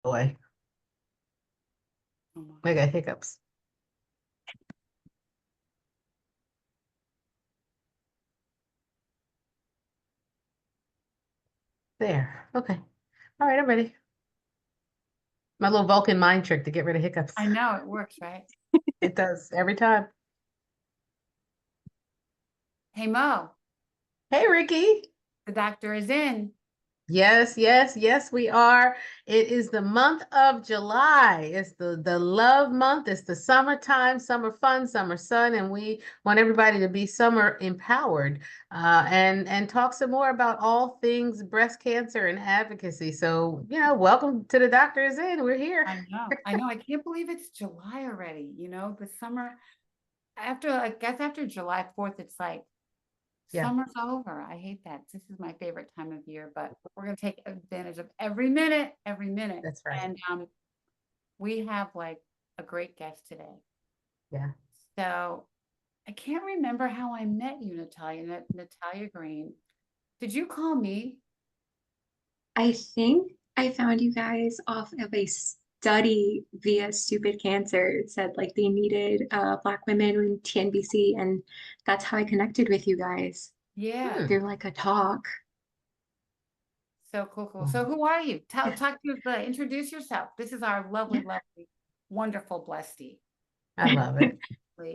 Boy, Oh my I God. got hiccups. There. Okay. All right, I'm ready. My little Vulcan mind trick to get rid of hiccups. I know it works, right? It does every time. Hey Mo, Hey, Ricky. the doctor is in. Yes, yes, yes, we are. It is the month of July. It's the love month. It's the summertime, summer fun, summer sun, and we want everybody to be summer empowered. And talk some more about all things breast cancer and advocacy. So, welcome to the Doctor is in. We're here. I know. I know. I can't believe it's July already. The summer I guess after July 4th, it's like Yeah, summer's over. I hate that. This is my favorite time of year, but we're gonna take advantage of every minute, every minute. that's right. And we have like a great guest today. Yeah. So I can't remember how I met you, Natalia, Natalia Green. Did you call me? I think I found you guys off of a study via Stupid Cancer. It said like they needed Black women in TNBC, and that's how I connected with you guys Yeah. Hmm. through like a talk. So cool, cool. So who are you? Yeah, Talk to us, introduce yourself. This is our lovely, yeah. lovely, wonderful blessee. I love it.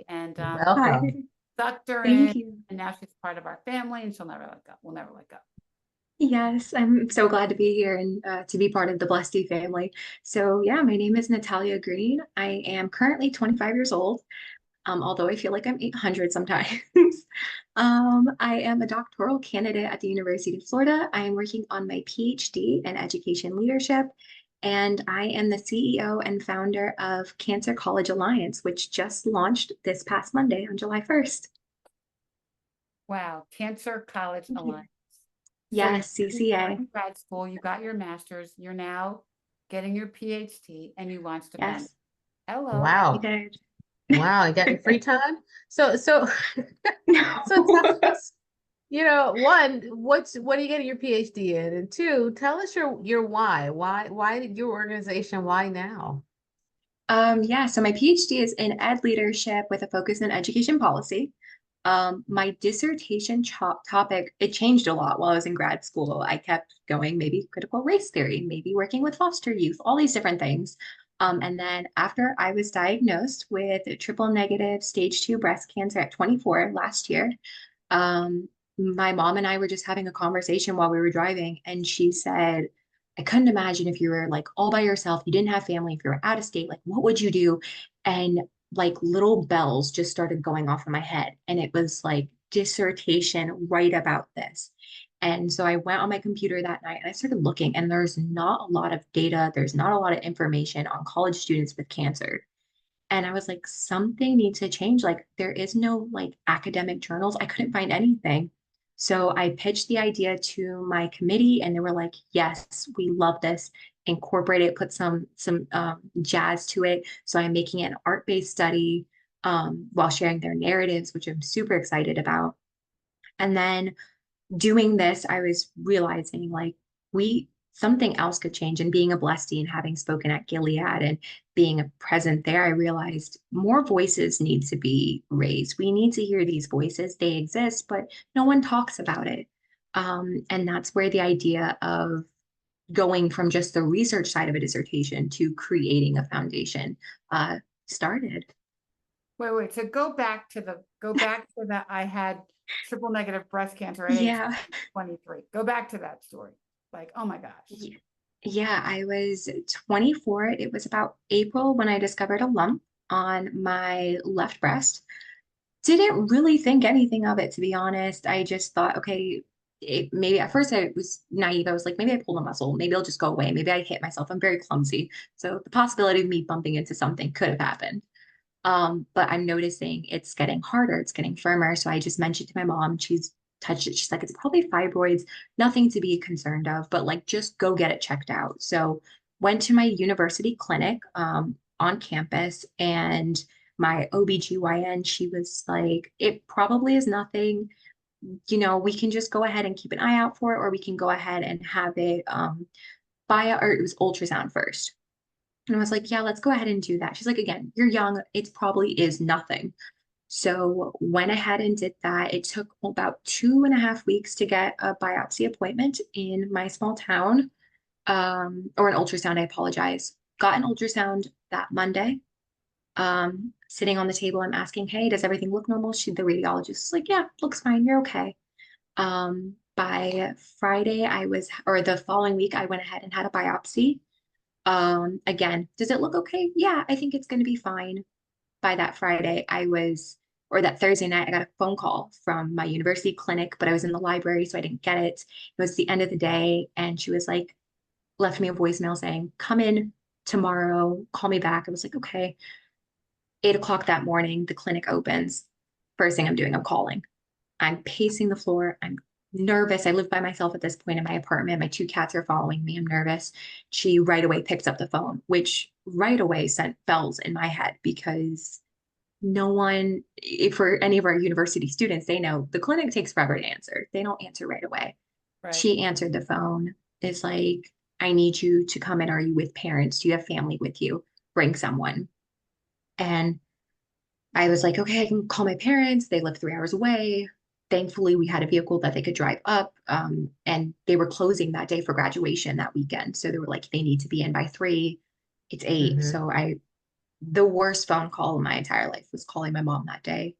And Hi, Welcome. sucked her in, thank you. and now she's part of our family, and she'll never let go. We'll never let go. Yes, I'm so glad to be here and to be part of the Blessed family. So, yeah, my name is Natalia Green. I am currently 25 years old. Although I feel like I'm 800 sometimes. I am a doctoral candidate at the University of Florida. I am working on my PhD in education leadership, and I am the CEO and founder of Cancer College Alliance, which just launched this past Monday on July 1st. Wow, Cancer College Thank you. Alliance. So Yes, you're CCA. in grad school, you got your master's, you're now getting your PhD, and you launched a foundation. Yes, Hello. we Wow. did. Wow. You got any free time? So so tell us, one, what are you getting your PhD in? And two, tell us your why. Why did your organization, why now? Yeah, so my PhD is in ed leadership with a focus in education policy. My dissertation topic, it changed a lot while I was in grad school. I kept going, maybe critical race theory, maybe working with foster youth, all these different things. And then after I was diagnosed with triple negative stage 2 breast cancer at 24 last year, um, my mom and I were just having a conversation while we were driving, and she said, I couldn't imagine if you were like all by yourself, you didn't have family, if you were out of state, like what would you do? And like little bells just started going off in my head. And it was like dissertation right about this. And so I went on my computer that night and I started looking, and there's not a lot of data, there's not a lot of information on college students with cancer. And I was like, something needs to change. Like, there is no like academic journals. I couldn't find anything. So I pitched the idea to my committee, and they were like, yes, we love this. Incorporate it, put some jazz to it. So I'm making an art-based study while sharing their narratives, which I'm super excited about. And then doing this, I was realizing like we something else could change. And being a blessee and having spoken at Gilead and being a present there, I realized more voices need to be raised. We need to hear these voices. They exist, but no one talks about it. And that's where the idea of going from just the research side of a dissertation to creating a foundation uh, started. Wait. So go back to that. I had triple negative breast cancer at age Yeah. 23. Go back to that story. Like, oh my gosh. Yeah, I was 24. It was about April when I discovered a lump on my left breast. Didn't really think anything of it, to be honest. I just thought, okay, maybe at first I was naive. I was like, maybe I pulled a muscle. Maybe it'll just go away. Maybe I hit myself. I'm very clumsy. So the possibility of me bumping into something could have happened. But I'm noticing it's getting harder, it's getting firmer. So I just mentioned to my mom, she's touched it. She's like, it's probably fibroids, nothing to be concerned of, but like just go get it checked out. So went to my university clinic on campus, and my OBGYN, she was like, it probably is nothing. We can just go ahead and keep an eye out for it, or we can go ahead and have it or it was ultrasound first. And I was like, yeah, let's go ahead and do that. She's like, again, you're young. It probably is nothing. So went ahead and did that. It took about 2.5 weeks to get a biopsy appointment in my small town, or an ultrasound, I apologize. Got an ultrasound that Monday. Sitting on the table, I'm asking, hey, does everything look normal? The radiologist is like, yeah, looks fine. You're okay. By Friday, or the following week, I went ahead and had a biopsy. Again, does it look okay? Yeah, I think it's going to be fine. By that Friday, or that Thursday night, I got a phone call from my university clinic, but I was in the library, so I didn't get it. It was the end of the day, and she was like, left me a voicemail saying, come in tomorrow, call me back. I was like, okay. 8 o'clock that morning, the clinic opens. First thing I'm doing, I'm calling. I'm pacing the floor. I'm nervous. I live by myself at this point in my apartment. My 2 cats are following me. I'm nervous. She right away picks up the phone, which right away sent bells in my head because no one, if for any of our university students, they know the clinic takes forever to answer. They don't answer right away. Right. She answered the phone. It's like, I need you to come in. Are you with parents? Do you have family with you? Bring someone. And I was like, okay, I can call my parents. They live 3 hours away. Thankfully, we had a vehicle that they could drive up. And they were closing that day for graduation that weekend. So they were like, they need to be in by 3. It's 8. Mhm. So the worst phone call in my entire life was calling my mom that day,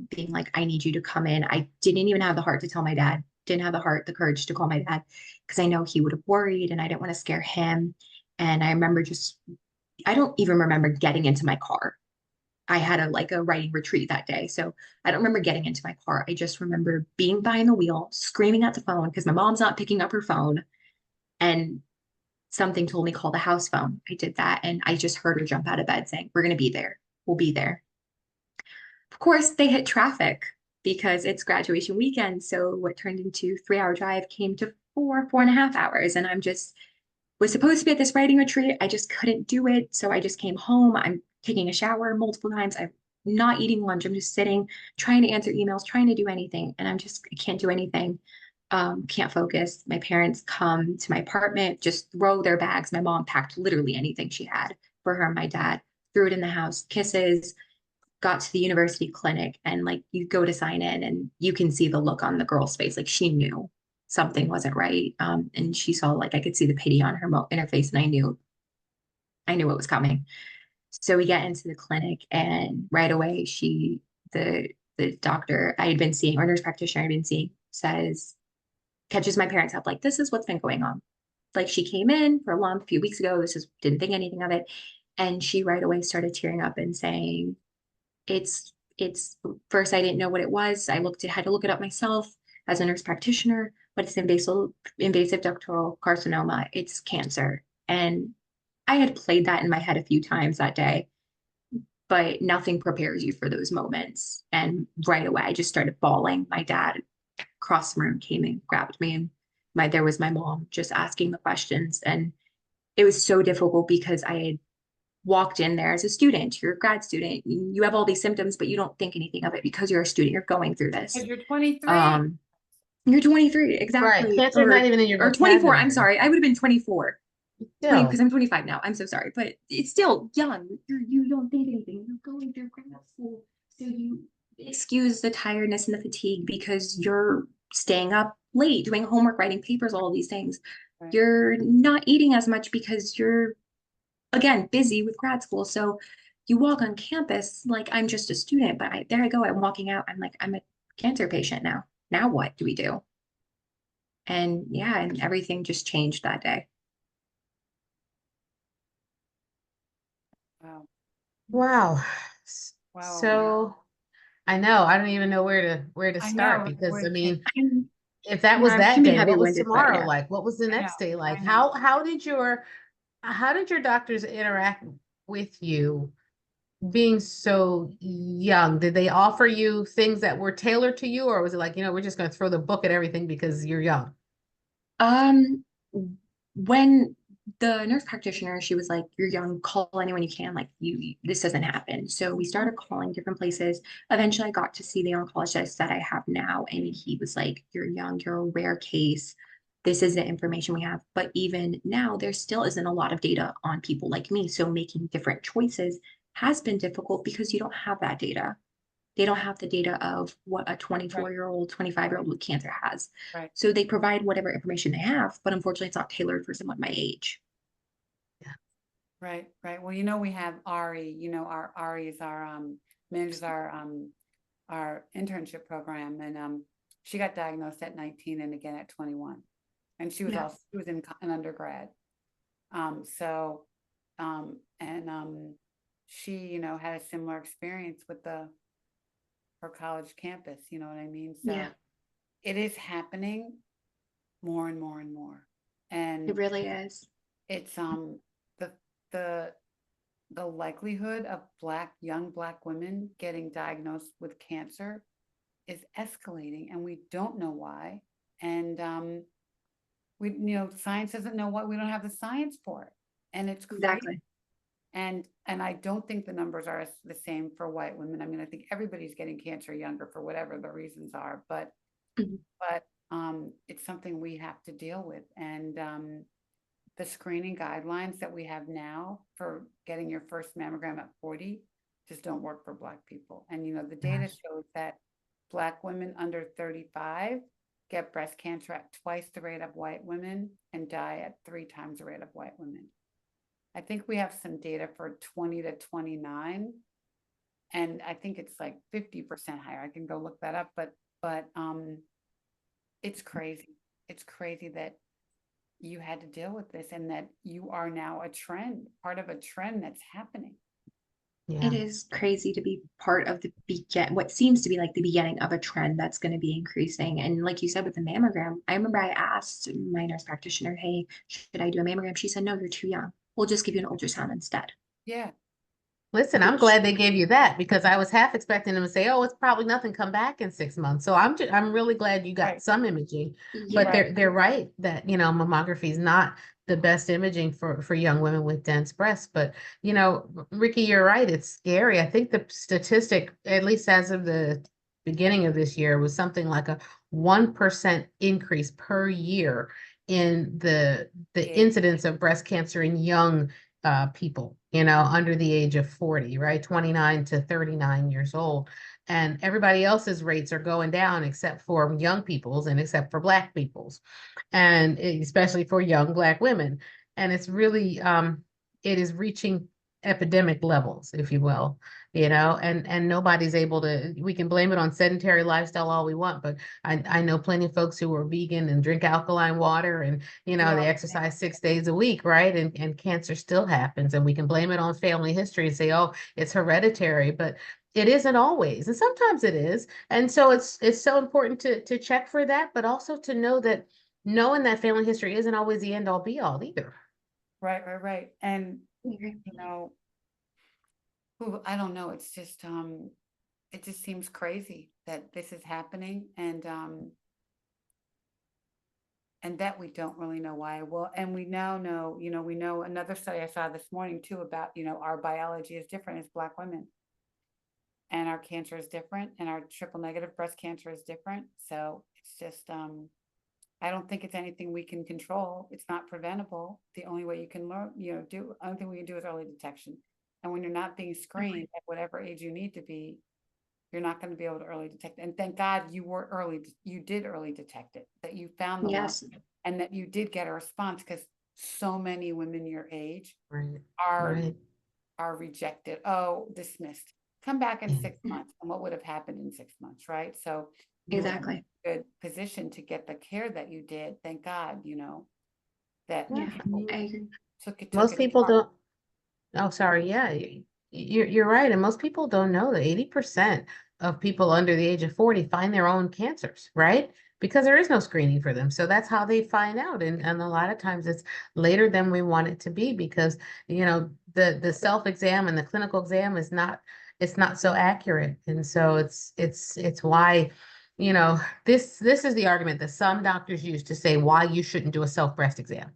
being like, I need you to come in. I didn't even have the heart to tell my dad, didn't have the courage to call my dad because I know he would have worried and I didn't want to scare him. And I remember I don't even remember getting into my car. I had a writing retreat that day. So I don't remember getting into my car. I just remember being behind the wheel, screaming at the phone because my mom's not picking up her phone. And something told me call the house phone. I did that. And I just heard her jump out of bed saying, we're going to be there. We'll be there. Of course, they hit traffic because it's graduation weekend. So what turned into 3-hour drive came to 4.5 hours. And was supposed to be at this writing retreat. I just couldn't do it. So I just came home. I'm taking a shower multiple times. I'm not eating lunch. I'm just sitting, trying to answer emails, trying to do anything. And I can't do anything. Can't focus. My parents come to my apartment, just throw their bags. My mom packed literally anything she had for her and my dad, threw it in the house, kisses, got to the university clinic, and like you go to sign in and you can see the look on the girl's face. Like she knew something wasn't right. And she saw, like, I could see the pity on in her face, and I knew what was coming. So we get into the clinic, and right away, the doctor I had been seeing, or nurse practitioner I had been seeing, catches my parents up, like, this is what's been going on. Like, she came in for a few weeks ago. Didn't think anything of it. And she right away started tearing up and saying, it's first, I didn't know what it was. Had to look it up myself as a nurse practitioner, but it's invasive ductal carcinoma. It's cancer. And I had played that in my head a few times that day, but nothing prepares you for those moments. And right away, I just started bawling. My dad across the room came and grabbed me, and there was my mom just asking the questions. And it was so difficult because I had walked in there as a student. You're a grad student. You have all these symptoms, but you don't think anything of it because you're a student. You're going through this. Because you're 23. You're 23, Right. exactly. Cancer's not even in your Or 24. I'm vocabulary. sorry. I would have been 24. Still. Because I'm 25 now. I'm so sorry, but it's still young. You don't think anything. You're going through grad school, so you excuse the tiredness and the fatigue because you're staying up late, doing homework, writing papers, all of these things. Right. You're not eating as much because you're, again, busy with grad school. So you walk on campus like I'm just a student, but there I go. I'm walking out. I'm like, I'm a cancer patient now. Now what do we do? And yeah, and everything just changed that day. Wow. Wow. Wow. So I know, I don't even know where to I start know, because I we're mean, just- if that Yeah, was it that can be day, what was heavy-winded, but tomorrow yeah. like? What was the next day like? I know. How did your doctors interact with you being so young? Did they offer you things that were tailored to you, or was it like, we're just going to throw the book at everything because you're young? When the nurse practitioner, she was like, you're young, call anyone you can, like this doesn't happen. So we started calling different places. Eventually I got to see the oncologist that I have now, and he was like, you're young, you're a rare case, this is the information we have. But even now, there still isn't a lot of data on people like me. So making different choices has been difficult because you don't have that data. They don't have the data of what a 24-year-old, 25-year-old with cancer has. Right. So they provide whatever information they have, but unfortunately, it's not tailored for someone my age. Right, right. Well, we have Ari, our Ari is our manages our internship program, and she got diagnosed at 19 and again at 21. And she was Yeah. also she was in an undergrad. So she, had a similar experience with her college campus, you know what I mean? So Yeah. it is happening more and more and more. And It really is. it's the likelihood of young black women getting diagnosed with cancer is escalating, and we don't know why. And science doesn't know why. We don't have the science for it, and it's crazy. Exactly. And I don't think the numbers are the same for white women. I mean, I think everybody's getting cancer younger for whatever the reasons are, but Mhm. it's something we have to deal with. And the screening guidelines that we have now for getting your first mammogram at 40 just don't work for Black people. And, the data shows that Black women under 35 get breast cancer at twice the rate of white women and die at 3 times the rate of white women. I think we have some data for 20 to 29, and I think it's like 50% higher. I can go look that up, but it's crazy. It's crazy that you had to deal with this and that you are now part of a trend that's happening. It is crazy to be part of what seems to be like the beginning of a trend that's going to be increasing. And like you said, with the mammogram, I remember I asked my nurse practitioner, hey, should I do a mammogram? She said, no, you're too young. We'll just give you an ultrasound instead. Yeah. Listen, I'm glad they gave you that, because I was half expecting them to say, "Oh, it's probably nothing. Come back in 6 months." So I'm really glad you got Right. some imaging. Yeah. But they're right that mammography is not the best imaging for young women with dense breasts. But Ricky, you're right. It's scary. I think the statistic, at least as of the beginning of this year, was something like a 1% increase per year in the Yeah. incidence of breast cancer in young people, under the age of 40, right? 29 to 39 years old. And everybody else's rates are going down except for young people's and except for Black people's, and especially for young Black women. And it's really, it is reaching epidemic levels, if you will, and nobody's able to, we can blame it on sedentary lifestyle all we want, but I know plenty of folks who are vegan and drink alkaline water and, they exercise 6 days a week, right? And cancer still happens, and we can blame it on family history and say, oh, it's hereditary, but it isn't always. And sometimes it is. And so it's so important to check for that, but also to know that knowing that family history isn't always the end all be all either. Right. And, Okay. I don't know. It's just, it just seems crazy that this is happening, and that we don't really know why. Well, and we now know, we know another study I saw this morning too about, our biology is different as Black women, and our cancer is different, and our triple negative breast cancer is different. So it's just, I don't think it's anything we can control. It's not preventable. The only way you can learn, only thing we can do is early detection. And when you're not being screened at whatever age you need to be, you're not going to be able to early detect. And thank God you did early detect it, that you found the Yes. lump, and that you did get a response, because so many women your age Right. are rejected. Oh, dismissed. Come back in 6 months. And what would have happened in 6 months, right? So you were Exactly. in a good position to get the care that you did. Thank God, that Yeah, people I agree. took it. Most people don't. Oh, sorry. Yeah, you're right. And most people don't know that 80% of people under the age of 40 find their own cancers, right? Because there is no screening for them. So that's how they find out. And a lot of times it's later than we want it to be, because, the self-exam and the clinical exam it's not so accurate. And so it's why, this is the argument that some doctors use to say why you shouldn't do a self-breast exam,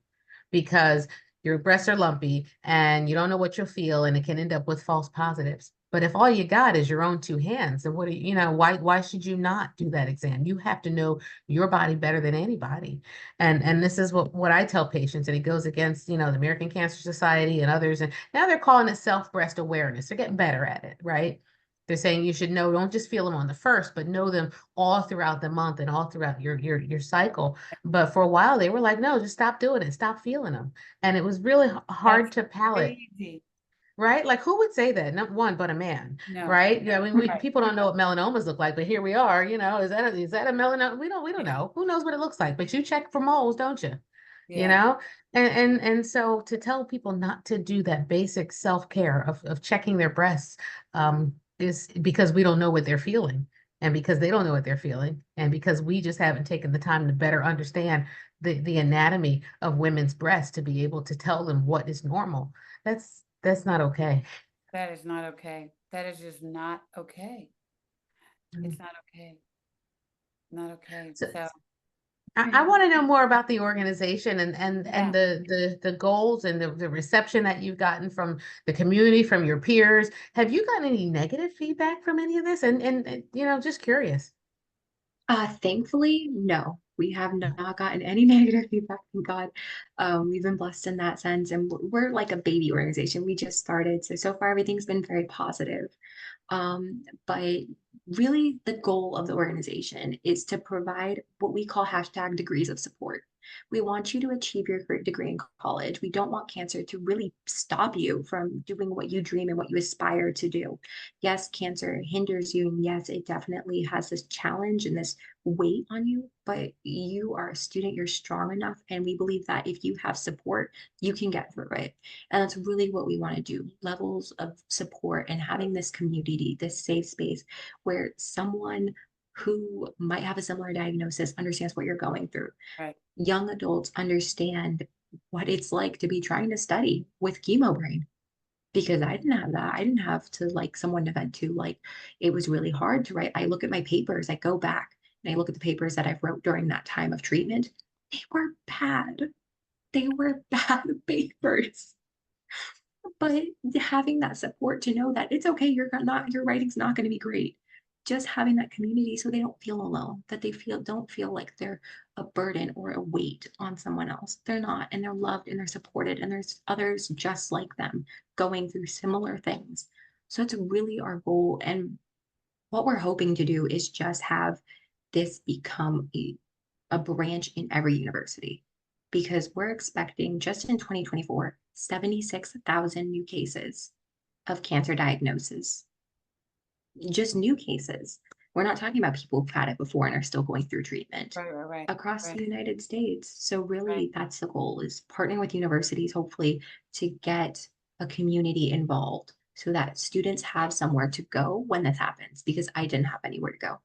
because your breasts are lumpy and you don't know what you'll feel, and it can end up with false positives. But if all you got is your own two hands, then what do you know, why should you not do that exam? You have to know your body better than anybody. And this is what I tell patients, and it goes against, the American Cancer Society and others. And now they're calling it self-breast awareness. They're getting better at it, right? They're saying you should know, don't just feel them on the first, but know them all throughout the month and all throughout your cycle. But for a while they were like, no, just stop doing it, stop feeling them. And it was really hard That's to palate. crazy. Right? Like who would say that? Not one, but a man, No, right? Yeah, I mean, right. people don't know what melanomas look like, but here we are, is that a melanoma? We don't Yeah. know. Who knows what it looks like? But you check for moles, don't you? You Yeah. know? And so to tell people not to do that basic self-care of checking their breasts, is because we don't know what they're feeling. And because they don't know what they're feeling, and because we just haven't taken the time to better understand the anatomy of women's breasts to be able to tell them what is normal. That's not okay. That is not okay. That is just not okay. It's not okay. Not okay. So So, I want to know more about the organization and yeah. the goals and the reception that you've gotten from the community, from your peers. Have you gotten any negative feedback from any of this? And just curious. Thankfully, no, we have not gotten any negative feedback, thank God. We've been blessed in that sense, and we're like a baby organization. We just started, so far everything's been very positive. But really, the goal of the organization is to provide what we call hashtag degrees of support. We want you to achieve your degree in college. We don't want cancer to really stop you from doing what you dream and what you aspire to do. Yes, cancer hinders you, and yes, it definitely has this challenge and this weight on you, but you are a student, you're strong enough, and we believe that if you have support, you can get through it. And that's really what we want to do, levels of support and having this community, this safe space where someone who might have a similar diagnosis understands what you're going through. Right. Young adults understand what it's like to be trying to study with chemo brain, because I didn't have that. I didn't have to like someone to vent to. Like it was really hard to write. I look at my papers, I go back and I look at the papers that I've wrote during that time of treatment. They were bad. They were bad papers. But having that support to know that it's okay, your writing's not going to be great. Just having that community so they don't feel alone, that they don't feel like they're a burden or a weight on someone else. They're not, and they're loved and they're supported, and there's others just like them going through similar things. So it's really our goal. And what we're hoping to do is just have this become a branch in every university, because we're expecting just in 2024, 76,000 new cases of cancer diagnosis. Just new cases. We're not talking about people who've had it before and are still going through treatment Right. across the Right. United States. So Right. really that's the goal, is partnering with universities, hopefully, to get a community involved so that students have somewhere to go when this happens, because I didn't have anywhere to go.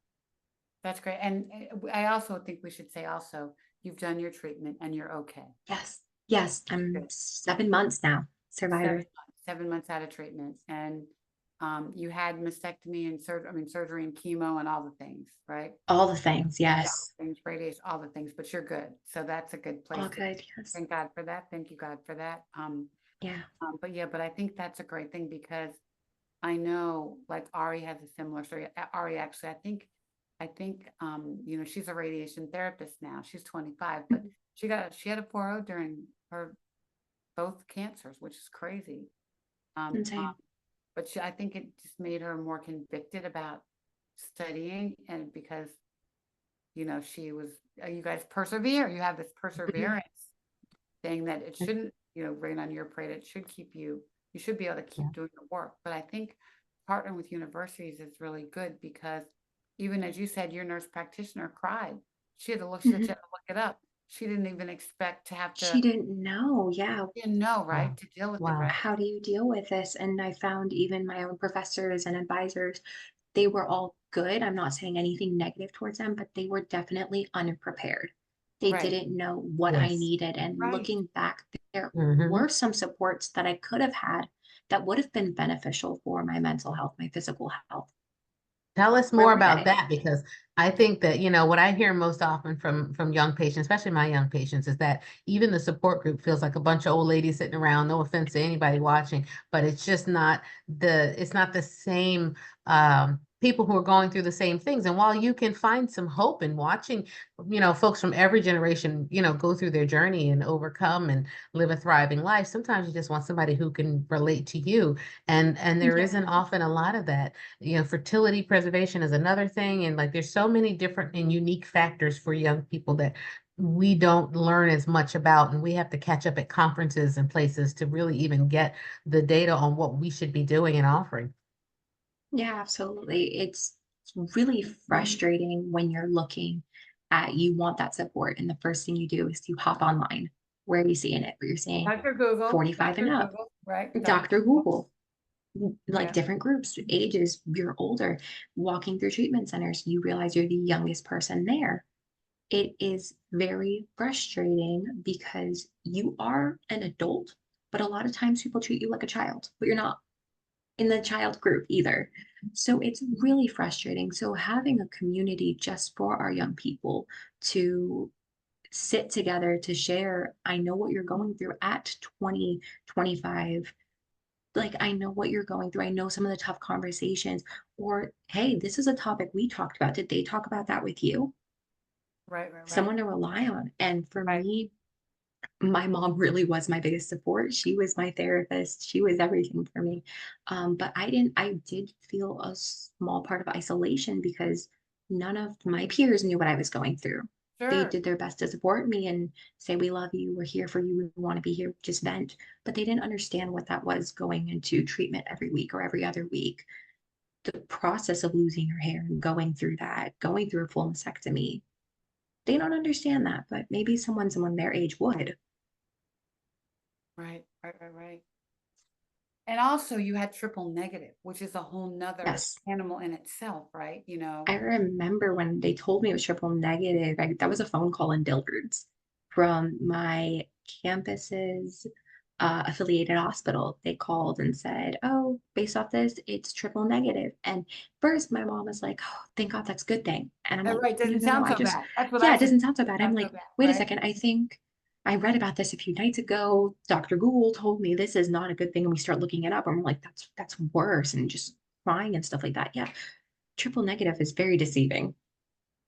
That's great. And I also think we should say also, you've done your treatment and you're okay. Yes. Yes. I'm Good. 7 months now, survivor. 7 months out of treatment. And you had mastectomy and surgery and chemo and all the things, right? All the things. Yeah, Yes. things, radiation, all the things, but you're good. So that's a good place. All to good. Yes. Thank God for that. Thank you, God, for that. Yeah. But I think that's a great thing, because I know like Ari has a similar story. Ari, actually, I think, she's a radiation therapist now. She's 25, but she had a 4.0 during her both cancers, which is crazy. Insane. But I think it just made her more convicted about studying, and because, she was, you guys persevere. You have this perseverance thing that it shouldn't, rain on your parade. It should keep you should be able to keep doing the work. But I think partnering with universities is really good, because even as you said, your nurse practitioner cried. She had to look, she had to look it up. She didn't even expect to have to, She didn't know. Yeah. didn't know, right? Wow. To deal with it, Wow. right? How do you deal with this? And I found even my own professors and advisors, they were all good. I'm not saying anything negative towards them, but they were definitely unprepared. They Right. didn't know what I Yes. needed. And Right. looking back, there Mhm. were some supports that I could have had that would have been beneficial for my mental health, my physical health. Tell us we're more looking at about it. that, because I think that, you know, what I hear most often from young patients, especially my young patients, is that even the support group feels like a bunch of old ladies sitting around. No offense to anybody watching, but it's just not the same people who are going through the same things. And while you can find some hope in watching, you know, folks from every generation, you know, go through their journey and overcome and live a thriving life, sometimes you just want somebody who can relate to you. And there Yeah. isn't often a lot of that. You know, fertility preservation is another thing. And like, there's so many different and unique factors for young people that we don't learn as much about. And we have to catch up at conferences and places to really even get the data on what we should be doing and offering. Yeah, absolutely. It's really frustrating when you're looking at you want that support, and the first thing you do is you hop online. Where are you seeing it? Where you're seeing Dr. Google, 45 and Dr. up, Google, right? Dr. Google, like Yeah. different groups, ages, you're older, walking through treatment centers, you realize you're the youngest person there. It is very frustrating because you are an adult, but a lot of times people treat you like a child, but you're not in the child group either. So it's really frustrating. So having a community just for our young people to sit together to share, I know what you're going through at 20, 25. Like, I know what you're going through. I know some of the tough conversations. Or, hey, this is a topic we talked about. Did they talk about that with you? Right, right, right. Someone to rely on. And for Right. me, my mom really was my biggest support. She was my therapist. She was everything for me. But I did feel a small part of isolation because none of my peers knew what I was going through. They Sure. did their best to support me and say, we love you. We're here for you. We want to be here. Just vent. But they didn't understand what that was going into treatment every week or every other week. The process of losing your hair and going through that, going through a full mastectomy, they don't understand that. But maybe someone their age would. Right, right, right, right. And also you had triple negative, which is a whole nother Yes. animal in itself, right? You know, I remember when they told me it was triple negative, that was a phone call in Dillard's from my campus's affiliated hospital. They called and said, "Oh, based off this, it's triple negative." And first, my mom was like, "Oh, thank God, that's a good thing." And I'm like, right, "No, doesn't no, no, sound I so just, bad. That's what yeah, I it said. doesn't sound so bad." I'm Sound so like, bad, "Wait a right? second, I think I read about this a few nights ago. Dr. Google told me this is not a good thing." And we start looking it up, and we're like, "That's worse," and just crying and stuff like that. Yeah, triple negative is very deceiving.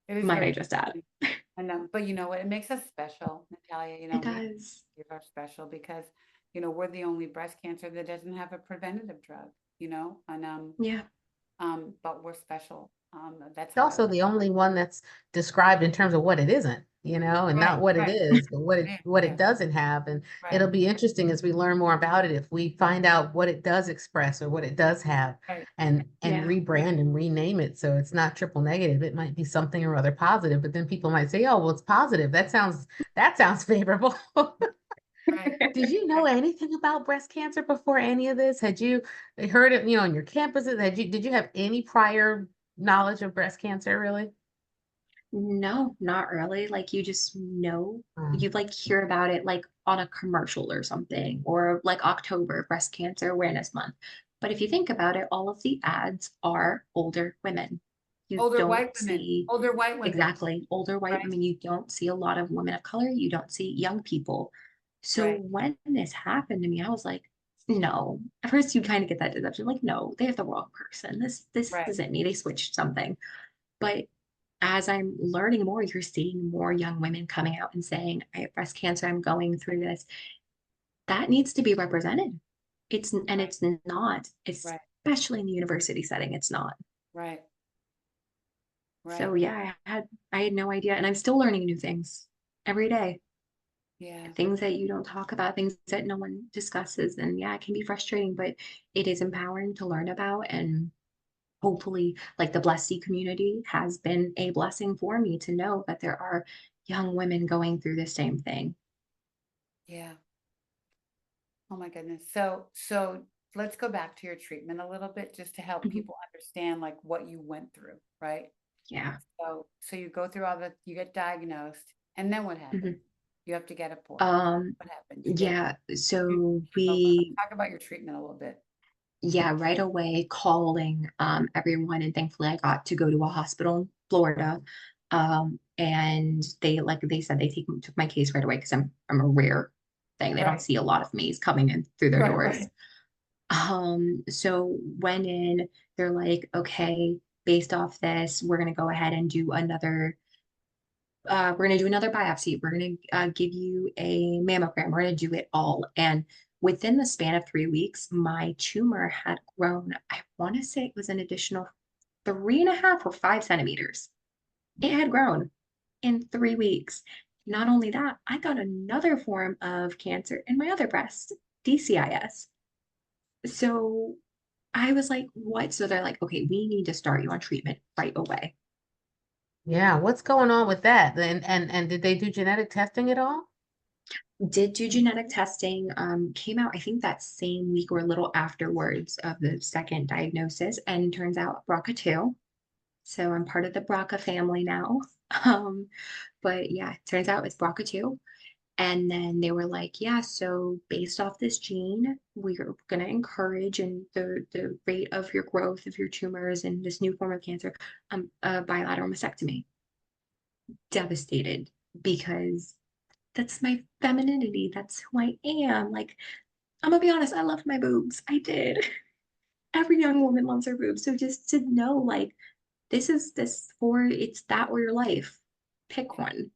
It is Might I very just add? interesting. And but you know what? It makes us special, Natalia. You know, It does. we are special because, you know, we're the only breast cancer that doesn't have a preventative drug, you know, and Yeah. but we're special. That's It's how I also look. the only one that's described in terms of what it isn't, you know, and not Right, what it right. is, but Yeah, what yeah, it doesn't have. And right, it'll be interesting as we learn more about it, if we find out what it does express or what it does have, right. and Yeah. rebrand and rename it so it's not triple negative. It might be something or other positive, but then people might say, "Oh, well, it's positive. That sounds favorable." Right. Did you know Right. anything about breast cancer before any of this? Had you heard it, you know, on your campuses? Did you have any prior knowledge of breast cancer, really? No, not really. Like you just know, Mm. you like hear about it like on a commercial or something, or like October, Breast Cancer Awareness Month. But if you think about it, all of the ads are older women. You Older don't white women, see older white women, exactly older white right, women. You don't see a lot of women of color. You don't see young people. So right, when this happened to me, I was like, no. At first, you kind of get that deception, like, no, they have the wrong person. This right. isn't me. They switched something. But as I'm learning more, you're seeing more young women coming out and saying, I have breast cancer, I'm going through this. That needs to be represented. Right, It's not, right, especially in the university setting, it's not. right, So right. yeah, I had no idea. And I'm still learning new things every day. Yeah, Things that you don't talk about, things that no one discusses. And yeah, it can be frustrating, but it is empowering to learn about. And hopefully, like the Bless C community has been a blessing for me to know that there are young women going through the same thing. yeah. Oh my goodness. So let's go back to your treatment a little bit just to help Mhm. people understand like what you went through, right? Yeah. So you go through all the, you get diagnosed, and then what happens? Mhm. You have to get appointed. Um, What happens? You get, yeah. you, So let's we talk about your treatment a little bit. yeah, right away calling everyone, and thankfully I got to go to a hospital in Florida. And they said they took my case right away because I'm a rare thing. They don't Right, see a lot of me's coming in through their right, doors. right. So went in, they're like, okay, based off this, we're gonna do another biopsy. We're gonna give you a mammogram. We're gonna do it all. And within the span of 3 weeks, my tumor had grown. I want to say it was an additional 3.5 or 5 centimeters. It had grown in 3 weeks. Not only that, I got another form of cancer in my other breast, DCIS. So I was like, what? So they're like, okay, we need to start you on treatment right away. Yeah, what's going on with that? And did they do genetic testing at all? Did do genetic testing, came out, I think that same week or a little afterwards of the second diagnosis, and turns out BRCA2. So I'm part of the BRCA family now. Um, but yeah, it turns out it's BRCA2. And then they were like, yeah, so based off this gene, we're going to encourage and the rate of your growth of your tumors and this new form of cancer, a bilateral mastectomy. Devastated because that's my femininity. That's who I am. Like, I'm gonna be honest, I loved my boobs. I did. Every young woman loves her boobs. So just to know, like, it's that or your life. Pick one.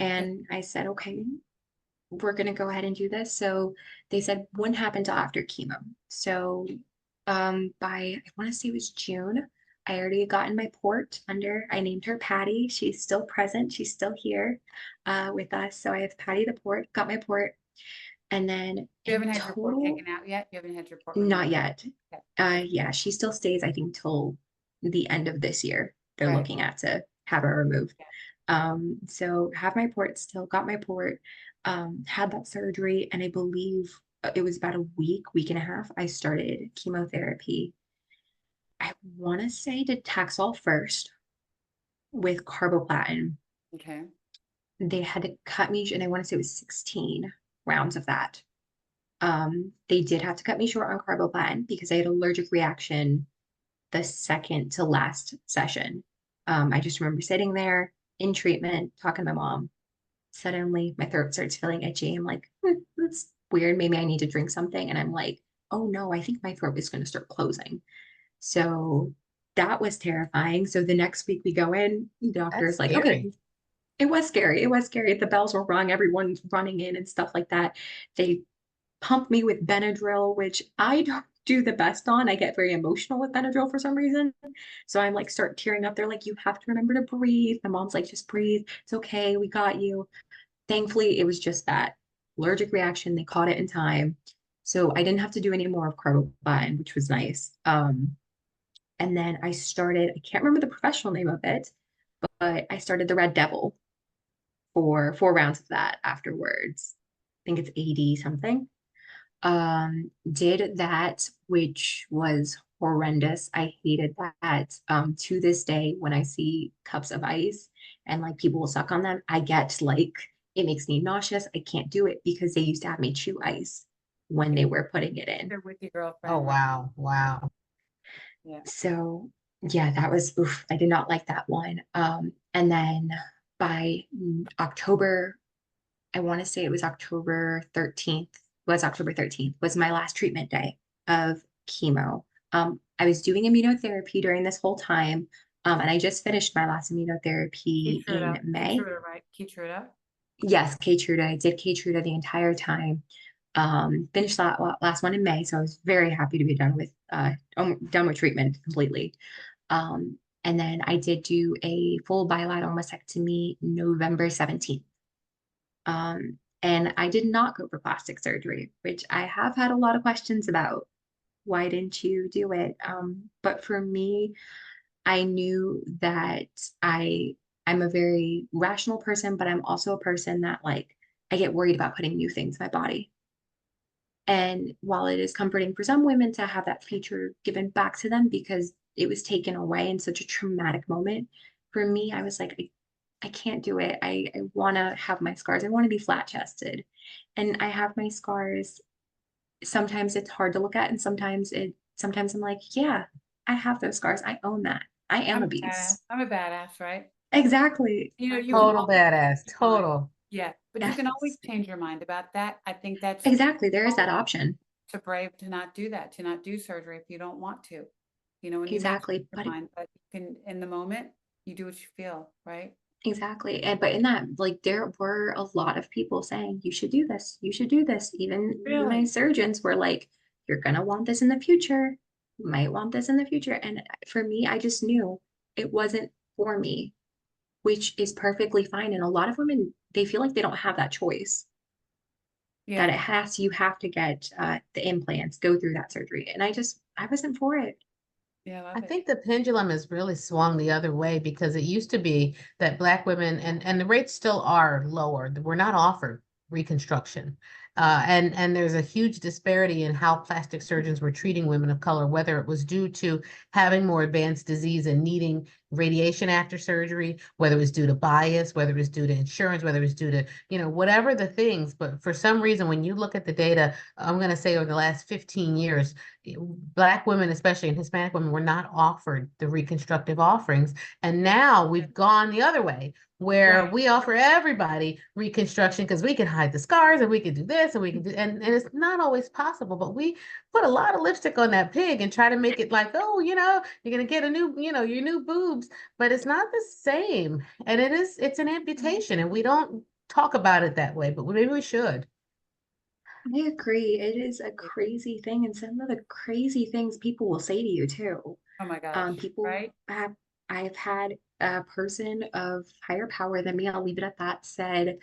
Yeah. And I said, okay, we're gonna go ahead and do this. So they said wouldn't happen till after chemo. So by I want to say it was June, I already had gotten my port under. I named her Patty. She's still present. She's still here with us. So I have Patty the port, got my port, and then You in haven't had your report total, taken out yet? You haven't had your report removed? not yet. Okay. Yeah, she still stays, I think, till the end of this year. They're Right. looking at to have her removed. Yeah. So have my port still, got my port, had that surgery, and I believe it was about a week and a half, I started chemotherapy. I want to say did Taxol first with carboplatin. Okay. They had to cut me, and I want to say it was 16 rounds of that. They did have to cut me short on carboplatin because I had allergic reaction the second to last session. I just remember sitting there in treatment, talking to my mom. Suddenly, my throat starts feeling itchy. I'm like, that's weird. Maybe I need to drink something. And I'm like, oh no, I think my throat is going to start closing. So that was terrifying. So the next week we go in, the doctor That's is like, okay, scary. it was scary. It was scary. The bells were rung, everyone's running in and stuff like that. They pump me with Benadryl, which I don't do the best on. I get very emotional with Benadryl for some reason. So I'm like, start tearing up. They're like, you have to remember to breathe. My mom's like, just breathe. It's okay. We got you. Thankfully, it was just that allergic reaction. They caught it in time. So I didn't have to do any more of carboplatin, which was nice. And then I can't remember the professional name of it, but I started the Red Devil for 4 rounds of that afterwards. I think it's 80 something. Did that, which was horrendous. I hated that. To this day, when I see cups of ice and like people will suck on them, I get like it makes me nauseous. I can't do it because they used to have me chew ice when they were putting it in. They're with your Oh, girlfriend, right? wow. Wow. Yeah. So yeah, that was oof, I did not like that one. And then by October, I want to say it was October 13th was my last treatment day of chemo. I was doing immunotherapy during this whole time. And I just finished my last immunotherapy in May. Keytruda, right? Keytruda. Yes, Keytruda. I did Keytruda the entire time. Finished that last one in May, so I was very happy to be done with treatment completely. And then I did do a full bilateral mastectomy November 17th. And I did not go for plastic surgery, which I have had a lot of questions about. Why didn't you do it? But for me, I knew that I'm a very rational person, but I'm also a person that like I get worried about putting new things in my body. And while it is comforting for some women to have that feature given back to them because it was taken away in such a traumatic moment, for me, I was like, I can't do it. I want to have my scars. I want to be flat chested. And I have my scars sometimes it's hard to look at, and sometimes I'm like, yeah, I have those scars. I own that. I am a beast. I'm a badass, right? Exactly. You know, you can Total always change badass, your mind. total. Yeah, but you can always Yes. change your mind about that. I think that's Exactly. There is that option. to brave to not do that, to not do surgery if you don't want to. You know, when you have Exactly. your mind, but you can in the moment, you do what you feel, right? Exactly. And but in that, like there were a lot of people saying, you should do this, you should do this. Even my Really? surgeons were like, you're gonna want this in the future. You might want this in the future. And for me, I just knew it wasn't for me, which is perfectly fine. And a lot of women, they feel like they don't have that choice, that Yeah, it has, you have to get the implants, go through that surgery. And I wasn't for it. yeah, I I love it. think the pendulum has really swung the other way because it used to be that Black women, and the rates still are lower. We're not offered reconstruction. And there's a huge disparity in how plastic surgeons were treating women of color, whether it was due to having more advanced disease and needing radiation after surgery, whether it was due to bias, whether it was due to insurance, whether it was due to, whatever the things. But for some reason, when you look at the data, I'm going to say over the last 15 years, Black women, especially and Hispanic women, were not offered the reconstructive offerings. And now we've gone the other way, where Right. we offer everybody reconstruction because we can hide the scars and we can do this and we can do, and it's not always possible, but we put a lot of lipstick on that pig and try to make it like, oh, you're going to get a new, your new boobs, but it's not the same. And it's an amputation and we don't talk about it that way, but maybe we should. I agree. It is a crazy thing. And some of the crazy things people will say to you too. Oh my gosh, People right? have, I've had a person of higher power than me, I'll leave it at that, said,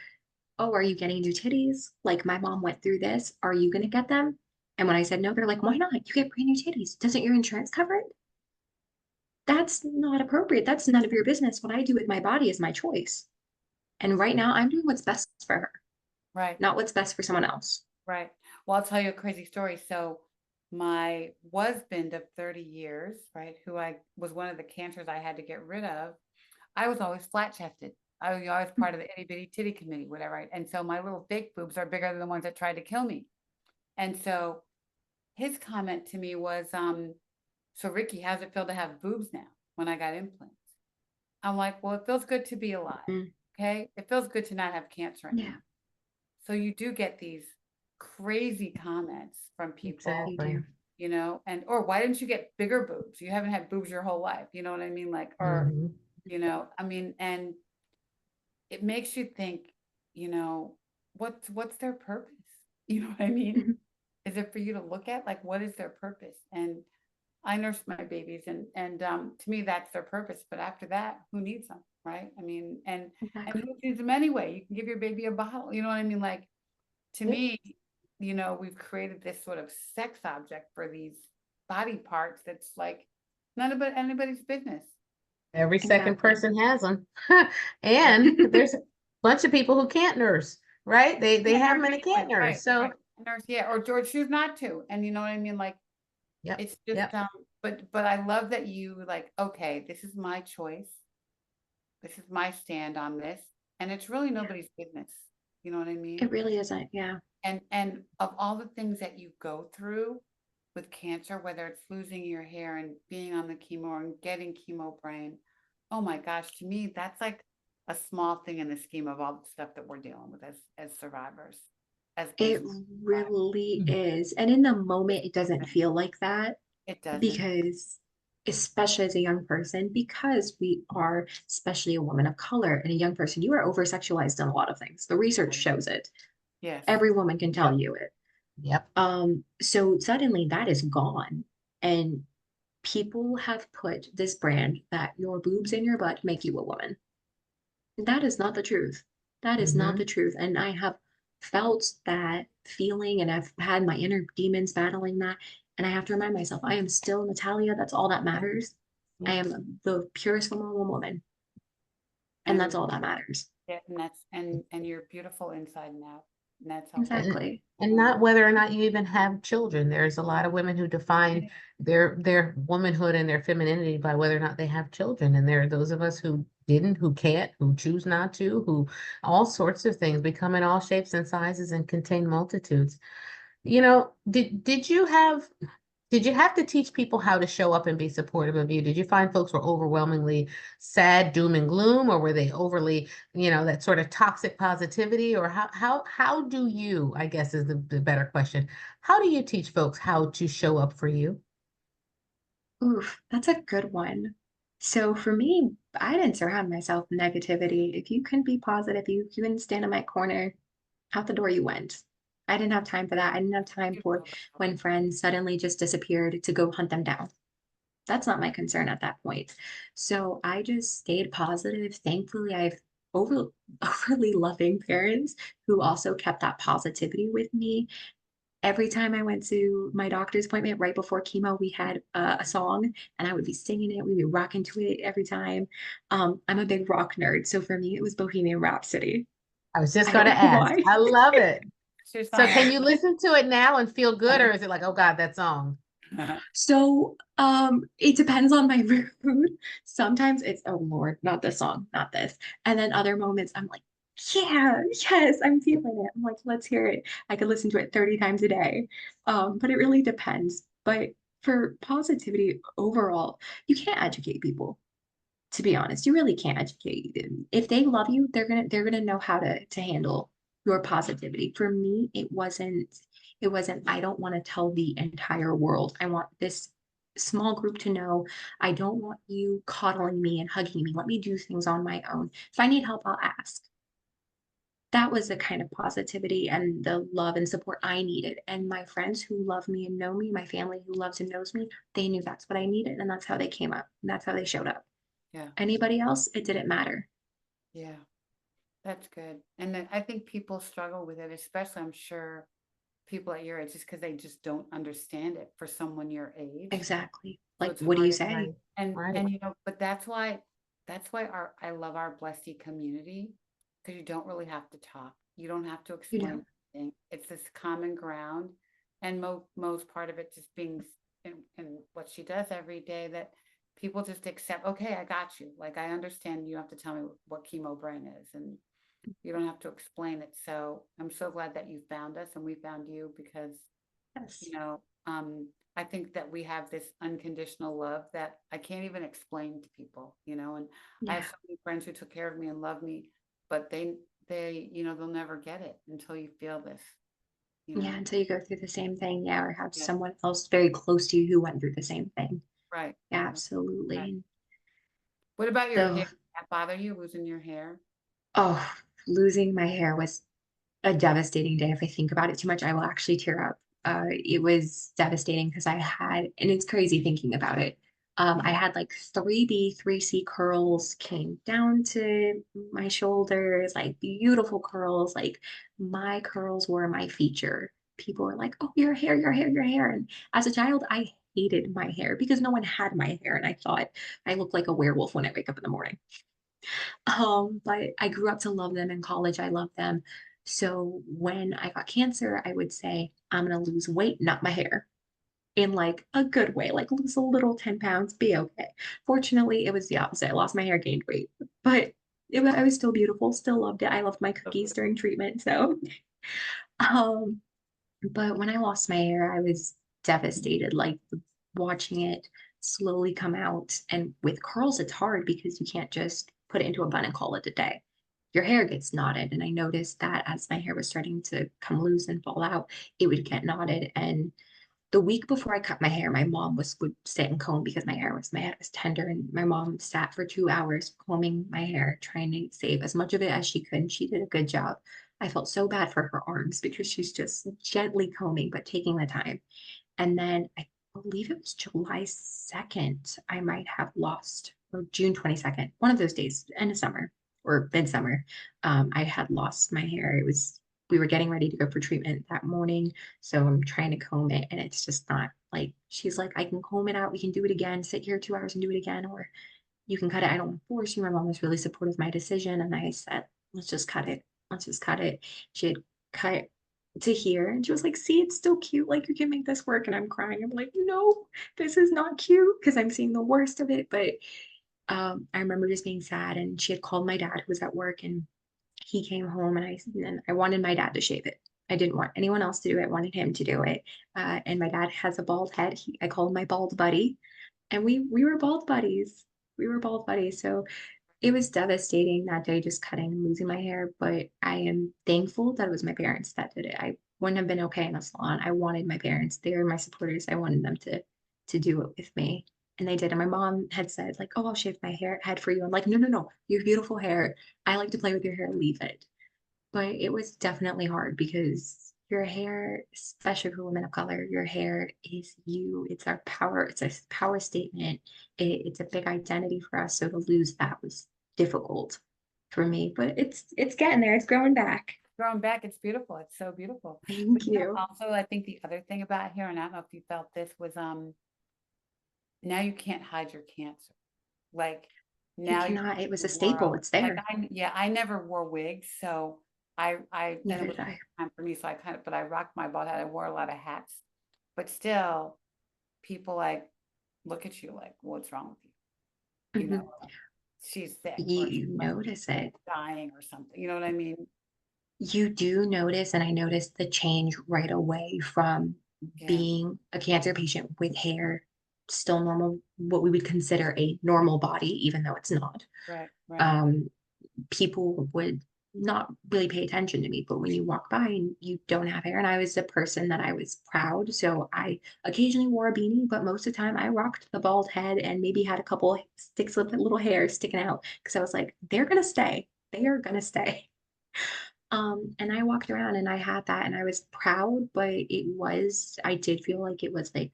oh, are you getting new titties? Like my mom went through this. Are you going to get them? And when I said no, they're like, why not? You get brand new titties. Doesn't your insurance cover it? That's not appropriate. That's none of your business. What I do with my body is my choice. And right now, I'm doing what's best for her, Right. not what's best for someone else. Right. Well, I'll tell you a crazy story. So my husband of 30 years, right, who I was one of the cancers I had to get rid of, I was always flat chested. I was part of the itty bitty titty committee, whatever. Right? And so my little fake boobs are bigger than the ones that tried to kill me. And so his comment to me was, so Ricky, how's it feel to have boobs now when I got implants? I'm like, well, it feels good to be alive. Mm. Okay. It feels good to not have cancer Yeah, anymore. So you do get these crazy comments from people, you Exactly. do. and or why didn't you get bigger boobs? You haven't had boobs your whole life. You know what I mean? Like, or, Mhm. I mean, and it makes you think, you know, what's their purpose? You know what I mean? Mhm. Is it for you to look at? Like, what is their purpose? And I nursed my babies and to me that's their purpose. But after that, who needs them? Right. I mean, and Exactly. who needs them anyway? You can give your baby a bottle. You know what I mean? Like to Yep. me, we've created this sort of sex object for these body parts that's like none of anybody's business. Every second Exactly. person has them. Right. And there's a bunch of people who can't nurse, right? They Can't have nurse them and they can't anyway. nurse. Right. So Right. Nurse, yeah, or choose not to. And you know what I mean? Like yep, it's just yep. but I love that you like, okay, this is my choice. This is my stand on this. And it's really Yeah, nobody's business. You know what I mean? it really isn't. Yeah. And of all the things that you go through with cancer, whether it's losing your hair and being on the chemo and getting chemo brain, oh my gosh, to me, that's like a small thing in the scheme of all the stuff that we're dealing with as survivors, as It insulin survivors. really is. And in the moment, it doesn't feel like that It doesn't. because, especially as a young person, because we are, especially a woman of color and a young person, you are over sexualized in a lot of things. The research shows it. Yes. Every woman can tell Yep. you it. Yep. So suddenly that is gone. And people have put this brand that your boobs and your butt make you a woman. That is not the truth. That is not Hmm. the truth. And I have felt that feeling and I've had my inner demons battling that. And I have to remind myself, I am still Natalia. That's all that matters. I Yep. am the purest woman. And And that's all that matters. yeah, and that's and you're beautiful inside and out. And that's how And Exactly. and not whether or not you even have children. There's a lot of women who define their womanhood and their femininity by whether or not they have children. And there are those of us who didn't, who can't, who choose not to, who all sorts of things. We come in all shapes and sizes and contain multitudes. Did you have to teach people how to show up and be supportive of you? Did you find folks were overwhelmingly sad, doom and gloom, or were they overly, that sort of toxic positivity? Or how do you, I guess is the better question. How do you teach folks how to show up for you? Oof, that's a good one. So for me, I didn't surround myself with negativity. If you couldn't be positive, you couldn't stand in my corner, out the door you went. I didn't have time for that. I didn't have time for when friends suddenly just disappeared to go hunt them down. That's not my concern at that point. So I just stayed positive. Thankfully, I've over overly loving parents who also kept that positivity with me. Every time I went to my doctor's appointment right before chemo, we had a song and I would be singing it. We'd be rocking to it every time. I'm a big rock nerd. So for me, it was Bohemian Rhapsody. I was just I going don't to know ask. why. I love it. She's So not. can you listen to it now and feel good, or is it like, oh God, that song? So it depends on my mood. Sometimes it's, oh Lord, not this song, not this. And then other moments I'm like, yeah, yes, I'm feeling it. I'm like, let's hear it. I could listen to it 30 times a day. But it really depends. But for positivity overall, you can't educate people, to be honest. You really can't educate them. If they love you, they're gonna know how to handle your positivity. For me, it wasn't I don't want to tell the entire world. I want this small group to know. I don't want you coddling me and hugging me. Let me do things on my own. If I need help, I'll ask. That was the kind of positivity and the love and support I needed. And my friends who love me and know me, my family who loves and knows me, they knew that's what I needed. And that's how they came up. And that's how they showed up. Yeah. Anybody else, it didn't matter. Yeah. That's good. And then I think people struggle with it, especially I'm sure people at your age, just because they just don't understand it for someone your age. Exactly. So Like, it's what do you hard. say? Right. Right. And but that's why I love our Blessy community, because you don't really have to talk. You don't have to You explain know, anything. It's this common ground, and most part of it just being in what she does every day, that people just accept. Okay, I got you. Like, I understand. You don't have to tell me what chemo brain is, and you don't have to explain it. So I'm so glad that you found us and we found you, because yes. you know, I think that we have this unconditional love that I can't even explain to people, and I Yeah. have so many friends who took care of me and love me, but they'll never get it until you feel this, you Yeah. know? Until you go through the same thing. Yeah. Or have Yeah, someone else very close to you who went through the same thing. right. Yeah, Right. absolutely. What about your So, hair? Did that bother you, losing your hair? oh, losing my hair was a devastating day. If I think about it too much, I will actually tear up. It was devastating because and it's crazy thinking about it. I had like 3B, 3C curls came down to my shoulders, like beautiful curls. Like my curls were my feature. People were like, oh, your hair, your hair, your hair. And as a child, I hated my hair because no one had my hair. And I thought I looked like a werewolf when I wake up in the morning. But I grew up to love them in college. I loved them. So when I got cancer, I would say, I'm gonna lose weight, not my hair, in like a good way, like lose a little 10 pounds, be okay. Fortunately, it was the opposite. I lost my hair, gained weight, but I was still beautiful, still loved it. I loved my cookies during treatment. So, um, but when I lost my hair, I was devastated, like watching it slowly come out. And with curls, it's hard because you can't just put it into a bun and call it a day. Your hair gets knotted. And I noticed that as my hair was starting to come loose and fall out, it would get knotted. And the week before I cut my hair, my mom would sit and comb because my head was tender, and my mom sat for 2 hours combing my hair, trying to save as much of it as she could. And she did a good job. I felt so bad for her arms because she's just gently combing, but taking the time. And then I believe it was July 2nd, I might have lost, or June 22nd, one of those days, end of summer or midsummer. I had lost my hair. We were getting ready to go for treatment that morning. So I'm trying to comb it, and it's just not like, she's like, I can comb it out. We can do it again, sit here 2 hours and do it again, or you can cut it. I don't want to force you. My mom was really supportive of my decision. And I said, let's just cut it. Let's just cut it. She had cut to here, and she was like, see, it's still cute. Like, you can make this work. And I'm crying. I'm like, no, this is not cute, because I'm seeing the worst of it. But I remember just being sad. And she had called my dad, who was at work, and he came home, and I wanted my dad to shave it. I didn't want anyone else to do it. I wanted him to do it. And my dad has a bald head. I call him my bald buddy. And we were bald buddies. We were bald buddies. So it was devastating that day, just cutting and losing my hair. But I am thankful that it was my parents that did it. I wouldn't have been okay in a salon. I wanted my parents. They were my supporters. I wanted them to do it with me. And they did. And my mom had said, like, oh, I'll shave my head for you. I'm like, no, no, no. You have beautiful hair. I like to play with your hair. Leave it. But it was definitely hard because your hair, especially for women of color, your hair is you. It's our power. It's a power statement. It's a big identity for us. So to lose that was difficult for me, but it's getting there. It's growing back. Growing back, it's beautiful. It's so beautiful. Thank But you know, you. also, I think the other thing about here, and I don't know if you felt this, was now you can't hide your cancer. Like You now cannot. It was a the staple. world. It's Like there. I never wore wigs, so and Neither it was did I. time for me, so but I rocked my bald head. I wore a lot of hats, but still, people like look at you like, what's wrong with you? You Mhm. know, she's sick You, or she you must notice be it. dying or something. You know what I mean? You do notice, and I noticed the change right away from Yeah, being a cancer patient with hair still normal, what we would consider a normal body, even though it's not. right, right. Um, People would not really pay attention to me, but when you walk by and you don't have hair, and I was a person that I was proud, so I occasionally wore a beanie, but most of the time I rocked the bald head and maybe had a couple sticks of little hair sticking out because I was like, they're gonna stay. They are gonna stay. And I walked around and I had that and I was proud, but I did feel like it was like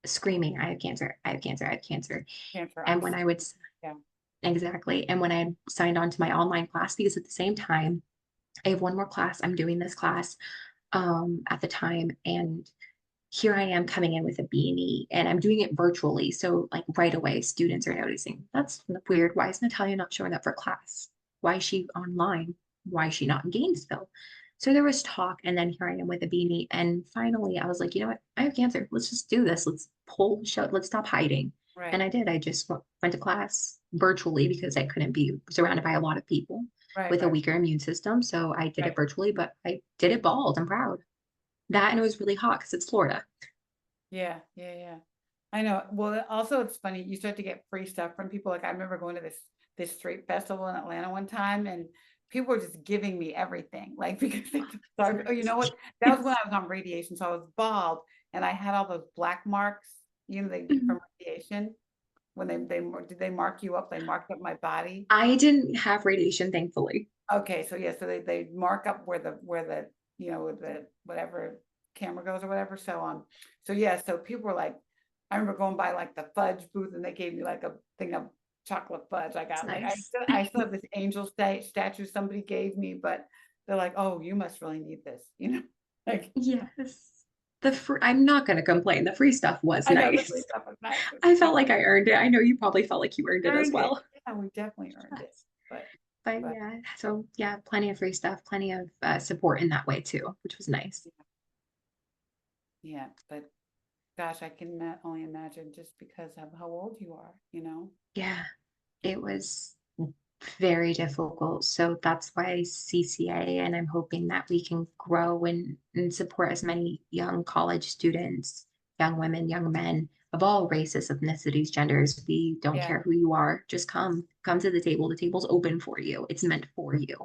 screaming, I have cancer, I have cancer, I have cancer. Cancer. And when I would, Yeah, exactly. And when I signed on to my online class, because at the same time, I have one more class, I'm doing this class at the time. And here I am coming in with a beanie and I'm doing it virtually. So, like right away, students are noticing that's weird. Why is Natalia not showing up for class? Why is she online? Why is she not in Gainesville? So there was talk, and then here I am with a beanie. And finally, I was like, you know what? I have cancer. Let's just do this. Let's pull the show. Let's stop hiding. And right, I did. I just went to class virtually because I couldn't be surrounded by a lot of people right, with a right, weaker immune system. So I did right. it virtually, but I did it bald. I'm proud. That and it was really hot because it's Florida. Yeah, yeah, yeah. I know. Well, also it's funny, you start to get free stuff from people. Like I remember going to this street festival in Atlanta one time and people were just giving me everything. Like because they started, oh, you know what? That was when I was on radiation. So I was bald and I had all those black marks, they from radiation. When did they mark you up? They marked up my body. I didn't have radiation, thankfully. Okay, so yeah, so they mark up where the the whatever camera goes or whatever. So yeah, so people were like, I remember going by like the fudge booth and they gave me like a thing of chocolate fudge. I It's got like nice. I still have this angel statue somebody gave me, but they're like, oh, you must really need this, like Yes. I'm not going to complain. The free stuff was I know the free nice. stuff was nice. I felt like I earned it. I know you probably felt like you earned it as Earned it. well. Yeah, we definitely earned it. Yes. But But but yeah, so yeah, plenty of free stuff, plenty of support in that way too, which was nice. yeah, but gosh, I can only imagine just because of how old you are. Yeah, it was very difficult. So that's why CCA, and I'm hoping that we can grow and support as many young college students, young women, young men of all races, ethnicities, genders. We don't Yeah, care who you are. Just come to the table. The table's open for you. It's meant for you.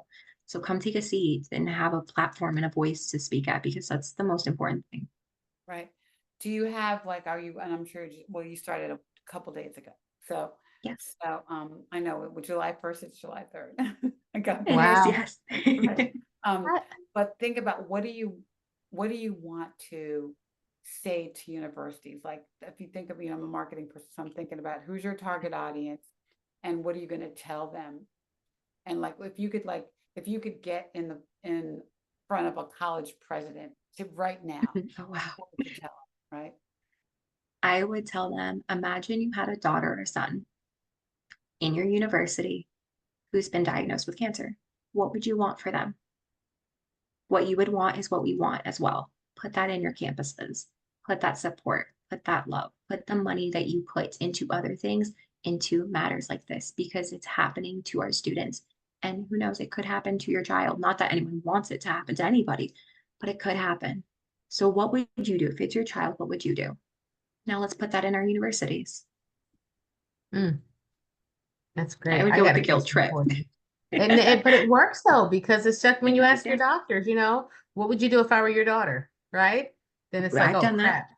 So come take a seat and have a platform and a voice to speak at because that's the most important thing. right. Do you have like, are you, and I'm sure, well, you started a couple days ago. So, Yes. I know with July 1st, it's July 3rd. I got It that. is, Wow. yes. Right. Um, What? but think about what do you want to say to universities? Like if you think of, I'm a marketing person, so I'm thinking about who's your target audience and what are you going to tell them? And if you could get in front of a college president right now, Oh, wow. what would you tell them, right? I would tell them, imagine you had a daughter or son in your university who's been diagnosed with cancer. What would you want for them? What you would want is what we want as well. Put that in your campuses, put that support, put that love, put the money that you put into other things into matters like this because it's happening to our students. And who knows, it could happen to your child. Not that anyone wants it to happen to anybody, but it could happen. So what would you do? If it's your child, what would you do? Now let's put that in our universities. Mm, that's I great. would I go with got a the guilt question trip. for you. But it works though, because it's just when you ask your Yeah, doctors, what would you do if I were your daughter, right? Then it's like, I've oh done that. crap.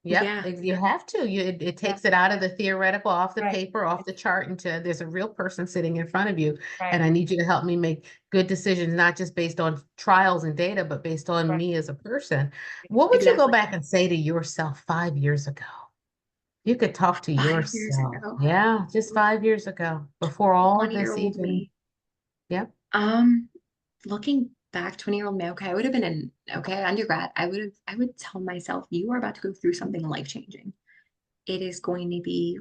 Yep, Yeah, you have to. It Yeah, takes it out of the theoretical, off the right, paper, off the chart, into there's a real person sitting in front of you, and right, I need you to help me make good decisions, not just based on trials and data, but based on right. me as a person. What would you go exactly. back and say to yourself 5 years ago? You could talk to 5 years yourself. ago, Yeah, just 5 years ago, before all of this 20-year-old even. me. Yep. Um, Looking back, 20-year-old me, okay, I would have been in, okay, undergrad. I would tell myself, you are about to go through something life-changing. It is going to be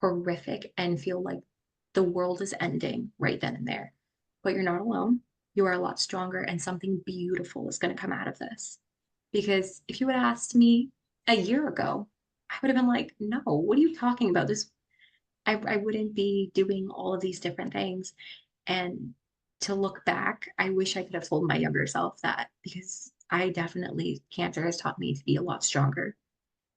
horrific and feel like the world is ending right then and there. But you're not alone. You are a lot stronger, and something beautiful is going to come out of this. Because if you would have asked me a year ago, I would have been like, no, what are you talking about? I wouldn't be doing all of these different things. And to look back, I wish I could have told my younger self that, because I definitely, cancer has taught me to be a lot stronger,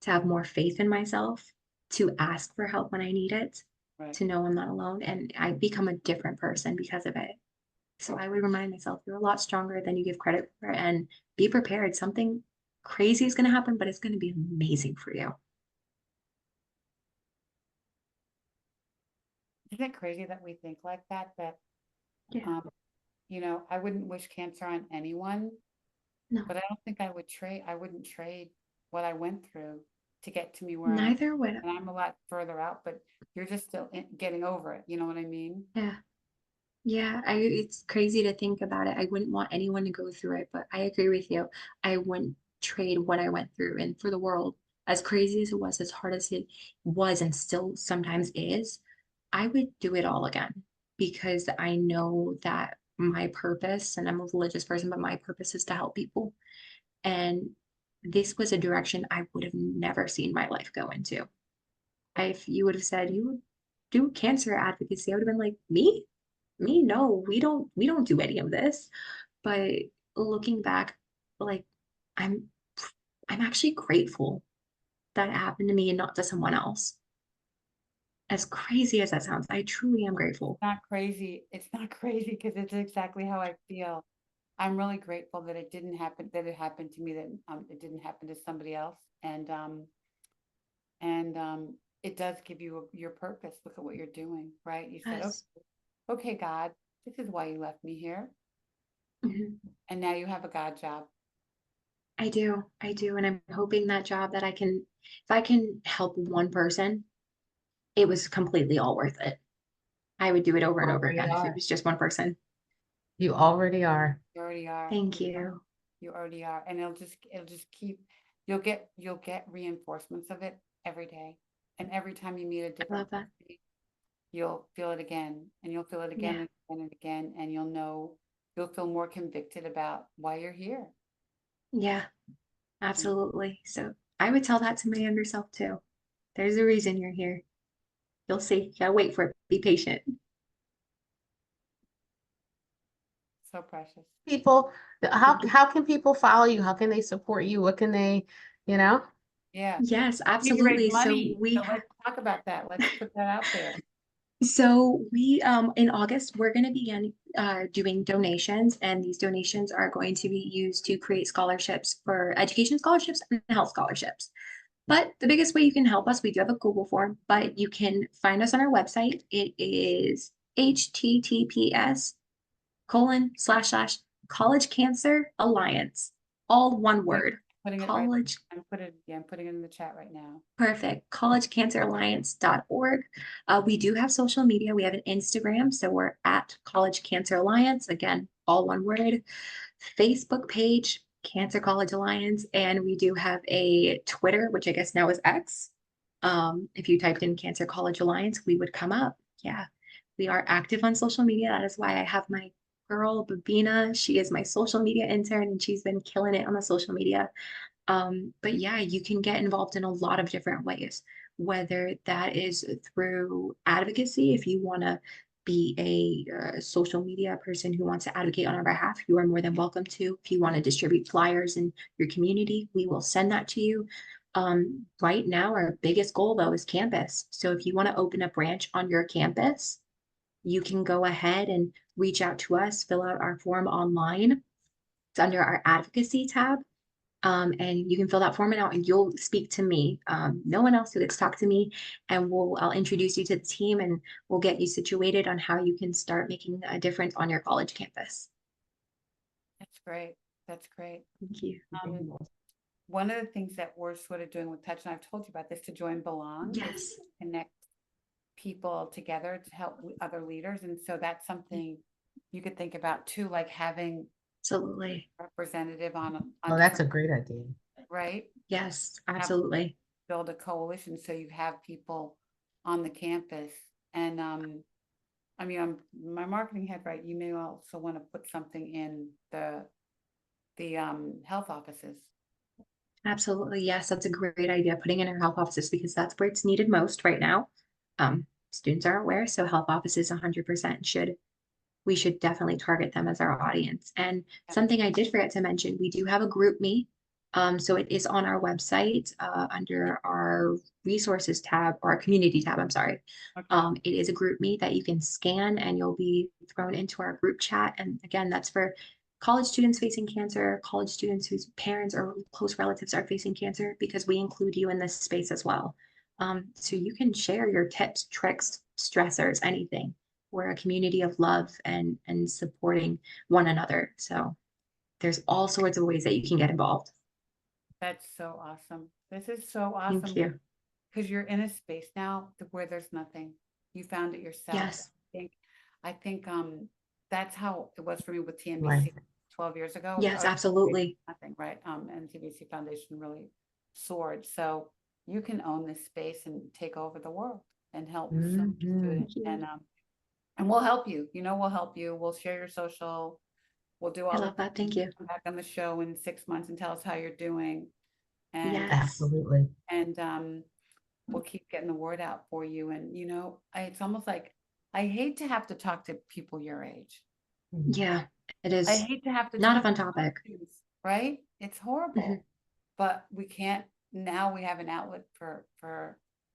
to have more faith in myself, to ask for help when I need it, Right. to know I'm not alone. And I become a different person because of it. So I would remind myself, you're a lot stronger than you give credit for, and be prepared. Something crazy is going to happen, but it's going to be amazing for you. Isn't it crazy that we think like that? That, Yeah. um, I wouldn't wish cancer on anyone, No, but I don't think I wouldn't trade what I went through to get to me where I'm, neither would. and I'm a lot further out, but you're just still getting over it. You know what I mean? Yeah. Yeah, it's crazy to think about it. I wouldn't want anyone to go through it, but I agree with you. I wouldn't trade what I went through and for the world. As crazy as it was, as hard as it was and still sometimes is, I would do it all again, because I know that my purpose, and I'm a religious person, but my purpose is to help people. And this was a direction I would have never seen my life go into. If you would have said you would do cancer advocacy, I would have been like, me, no, we don't do any of this. But looking back, like, i'm I'm actually grateful that it happened to me and not to someone else. As crazy as that sounds, I truly am grateful. Not crazy. It's not crazy because it's exactly how I feel. I'm really grateful that that it happened to me, that it didn't happen to somebody else. And it does give you your purpose. Look at what you're doing, right? You said, Yes. okay, God, this is why you left me here. Mhm. And now you have a God job. I do, and I'm hoping that job, that if I can help one person, it was completely all worth it. I would do it over and over Already again if it are. was just one person. You already are. You already are. Thank you. You already are. And it'll just keep, you'll get reinforcements of it every day. And every time you meet a I different love that. person, you'll feel it again, and you'll feel it again Yeah. and again and again, and you'll feel more convicted about why you're here. Yeah, You know, absolutely. So I would tell that to my younger self too. There's a reason you're here. You'll see. You gotta wait for it. Be patient. so precious. People, how can people follow you? How can they support you? What can they, you know? Yeah. Yes, We need to raise absolutely. money. So let's talk about that. Let's put that out there. So we in August we're going to begin doing donations, and these donations are going to be used to create scholarships for education scholarships and health scholarships. But the biggest way you can help us, we do have a Google form, but you can find us on our website. It is https:// College Cancer Alliance, all one I'm word. putting it right. College I'm putting it in the chat right now. Perfect. collegecanceralliance.org. We do have social media. We have an Instagram, so we're at College Cancer Alliance. Again, all one word. Facebook page, Cancer College Alliance, and we do have a Twitter, which I guess now is X. If you typed in Cancer College Alliance, we would come up. Yeah, we are active on social media. That is why I have my girl, Babina. She is my social media intern, and she's been killing it on the social media. But yeah, you can get involved in a lot of different ways, whether that is through advocacy, if you want to be a social media person who wants to advocate on our behalf, you are more than welcome to. If you want to distribute flyers in your community, we will send that to you. Right now, our biggest goal though is campus. So if you want to open a branch on your campus, you can go ahead and reach out to us, fill out our form online. It's under our advocacy tab. And you can fill that form out and you'll speak to me. No one else who gets to talk to me, and I'll introduce you to the team and we'll get you situated on how you can start making a difference on your college campus. That's great. That's great. Thank you. One of the things that we're sort of doing with Touch, and I've told you about this, to join Belong, is Yes, connect people together to help other leaders. And so that's something you could think about too, like having absolutely. representative on Well, that's a different, great idea. right? Yes, absolutely. Build a coalition so you have people on the campus. And I mean, I'm my marketing head, right? You may also want to put something in the health offices. Absolutely. Yes, that's a great idea. Putting in our health offices because that's where it's needed most right now. Students aren't aware, so health offices 100% we should definitely target them as our audience. And something I did forget to mention, we do have a group me. So it is on our website under our resources tab or our community tab, I'm sorry. Okay. It is a group me that you can scan and you'll be thrown into our group chat. And again, that's for college students facing cancer, college students whose parents or close relatives are facing cancer, because we include you in this space as well. So you can share your tips, tricks, stressors, anything. We're a community of love and supporting one another. So there's all sorts of ways that you can get involved. That's so awesome. This is so Thank awesome you. because you're in a space now where there's nothing. You found it yourself. Yes. I think that's how it was for me with TNBC Right. 12 years ago. Yes, absolutely. Nothing, right? And TNBC Foundation really soared. So you can own this space and take over the world and help so many Mhm. students. And we'll help you. You know, we'll help you. We'll share your social. We'll do I all love that. Thank you. come back on the show in 6 months and tell us how you're doing. And Yes. Absolutely. we'll keep getting the word out for you. And you know, it's almost like I hate to have to talk to people your age. Yeah, it is I hate to have to not a talk fun to topic. students, right? It's horrible. Mhm. But we can't now we have an outlet for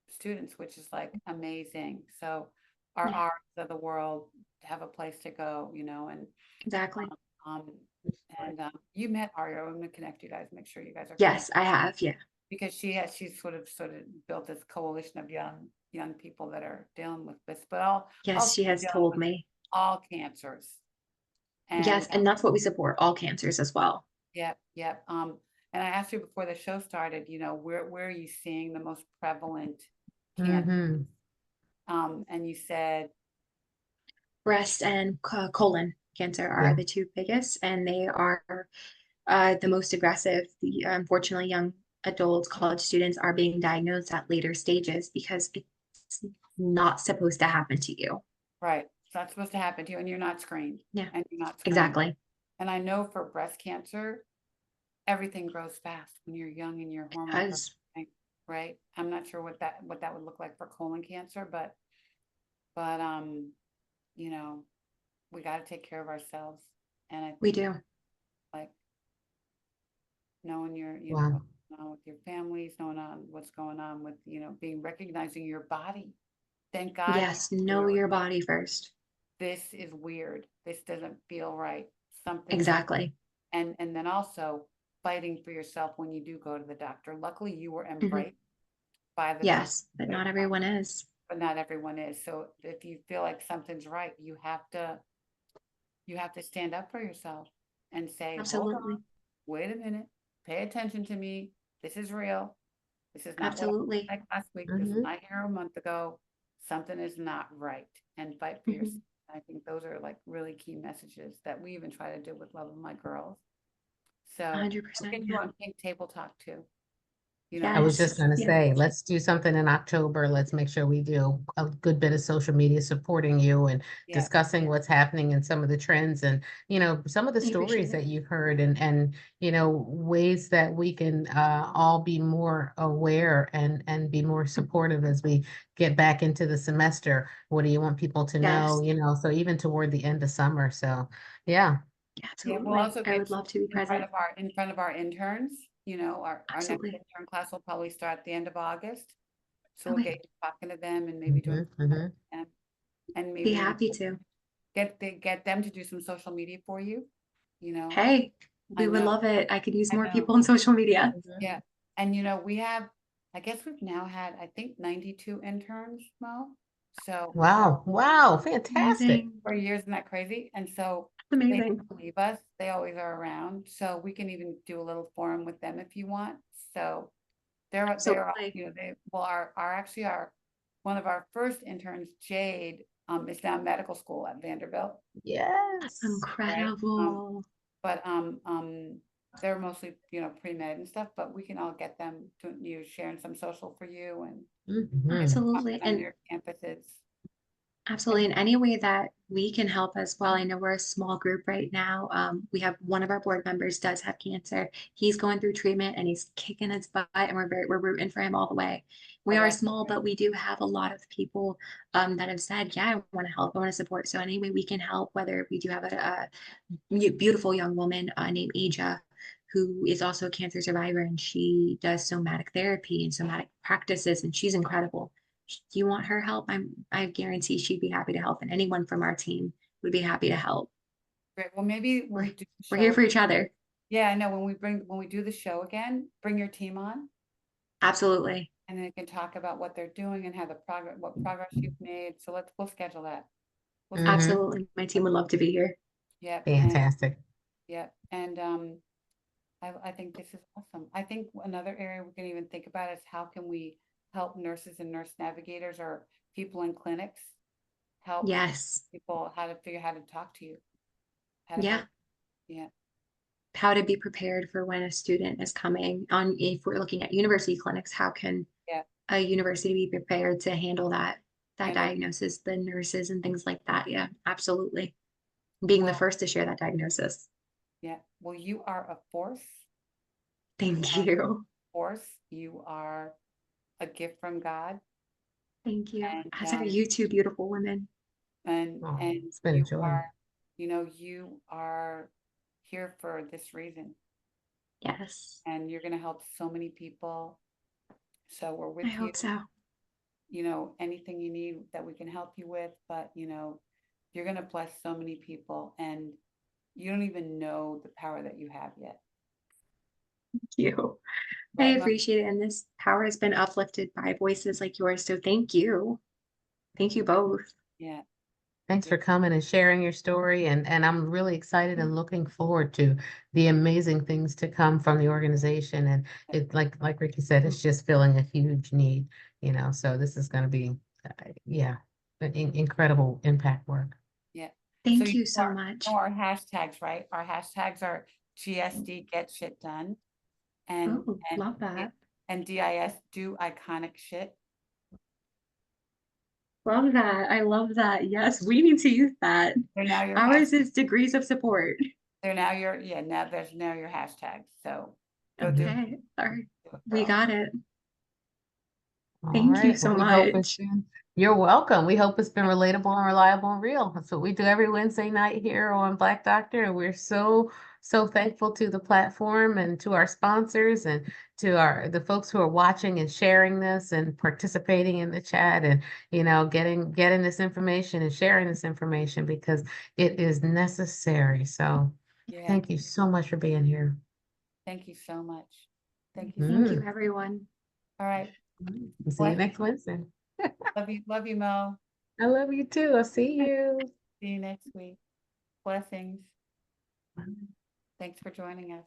students, which is like amazing. So our Yeah, arts of the world have a place to go, you know, exactly. um you met Ario. I'm gonna connect you guys, make sure you guys are Yes, connected I have. Yeah. because she's sort of built this coalition of young people that are dealing with this, but Yes, also she has dealing told with me. all cancers. Yes, And and that's what we support, all cancers as well. yep. And I asked you before the show started, you know, where are you seeing the most prevalent cancer? Mm-hmm. And you said, Breast and colon cancer are Yeah. the two biggest, and they are the most aggressive. Unfortunately, young adults, college students are being diagnosed at later stages because it's not supposed to happen to you. right, it's not supposed to happen to you, and you're not screened, Yeah, and you're not screened. exactly. And I know for breast cancer, everything grows fast when you're young and your hormones are As rising, right? I'm not sure what that would look like for colon cancer, but you know, we got to take care of ourselves. And I we think do. like knowing your, you know, Wow. what's going on with your families, knowing on what's going on with, you know, being recognizing your body. Thank God Yes, know your body first. this is weird. This doesn't feel right. Something's Exactly. and then also fighting for yourself when you do go to the doctor. Luckily, you were Mhm. embraced by the doctor, Yes, but not everyone is. but not everyone is. So if you feel like something's right, you have to stand up for yourself and say, hold on, Absolutely. wait a minute, pay attention to me. This is real. This is not what I Absolutely. like last week. This is Mhm. not here a month ago. Something is not right. And fight for yourself. Mhm. I think those are like really key messages that we even try to do with Love of My Girls. So we'll 100%. get you Yeah. on Pink Table Talk too. You know, I was just Yes. gonna Yeah. say, let's do something in October. Let's make sure we do a good bit of social media supporting you and yeah, discussing what's happening and some of the trends and, some of the I appreciate stories that it. you've heard and, ways that we can all be more aware and be more supportive as we get back into the semester. What do you want people to know, Yes. so even toward the end of summer. So, yeah. yeah. We'll Absolutely. also I get would love to be in front present. of our interns. You know, our next Absolutely. intern class will probably start at the end of August. So we'll Okay. get you talking to them and maybe doing Mhm, mhm. them and Be maybe happy to. get them to do some social media for you. You know, Hey, I we would know, love it. I could use I more know. people on social media. Yeah. And you know, we have, I guess we've now had, I think 92 interns, Mo. So Wow, wow, fantastic. Amazing. for years, isn't that crazy? And so they Amazing. never leave us. They always are around. So we can even do a little forum with them if you want. So they're Absolutely. you know, they well our actually our one of our first interns, Jade, is now in medical school at Vanderbilt, That's Yes. right? incredible. But they're mostly, you know, pre-med and stuff, but we can all get them to you sharing some social for you and get Mhm. them Absolutely. talking on And your campuses. absolutely. In any way that we can help as well. I know we're a small group right now. We have one of our board members does have cancer. He's going through treatment and he's kicking his butt, and we're rooting for him all the way. We Oh, are that's small, great. but we do have a lot of people that have said, "Yeah, I want to help. I want to support." So any way we can help, whether we do have a beautiful young woman named Aja, who is also a cancer survivor, and she does somatic therapy and somatic practices, and she's incredible. Do you want her help? I guarantee she'd be happy to help, and anyone from our team would be happy to help. Great. Well, maybe when We're we do the we're here show, for each other. yeah, I know when we do the show again, bring your team on Absolutely. and they can talk about what they're doing and how what progress you've made. So we'll schedule that. We'll schedule, Mhm. Absolutely. My team would love to be here. yeah, and Fantastic. yeah, and I think this is awesome. I think another area we can even think about is how can we help nurses and nurse navigators or people in clinics help Yes. people how to figure how to talk to you, how to Yeah. help. Yeah, How to be prepared for when a student is coming on. If we're looking at university clinics, how can yeah. a university be prepared to handle that Handle. diagnosis, the nurses and things like that? Yeah, absolutely. Being the Well, first to share that diagnosis. yeah. Well, you are a force. You Thank are a you. force. You are a gift from God, Thank you. and As are you two beautiful women. Oh, and it's been a you joy. are, you know, you are here for this reason, Yes, and you're going to help so many people. So we're I with you. hope so. You know, anything you need that we can help you with, but you know, you're going to bless so many people, and you don't even know the power that you have yet. Thank you. I Right, Mom? appreciate it. And this power has been uplifted by voices like yours. So thank you. Thank you both. Yeah. Thanks Yeah. for coming and sharing your story. And I'm really excited and looking forward to the amazing things to come from the organization. And it, like Ricky said, it's just filling a huge need, so this is going to be, yeah, incredible impact work. Yeah. So Thank you so know much. our hashtags, right? Our hashtags are GSD get shit done and Oh, and love that. and DIS do iconic shit. Love that. I love that. Yes, we need to use that. They're now your Ours is degrees of support. they're now your now there's now your hashtags. So go do Mhm. Okay. All right. it, We girl. got it. All Thank you right. Well, so we hope it's much. been, you're welcome. We hope it's been relatable and reliable and real. That's what we do every Wednesday night here on Black Doctor. And we're so thankful to the platform and to our sponsors and to the folks who are watching and sharing this and participating in the chat and, getting this information and sharing this information because it is necessary. So Yeah. thank you so much for being here. Thank you so much. Thank you so Thank much. you, Mhm. everyone. All right. See you Bless next Wednesday. love you, Mo. I love you too. I'll see you. See you next week. Blessings. Thanks for joining us.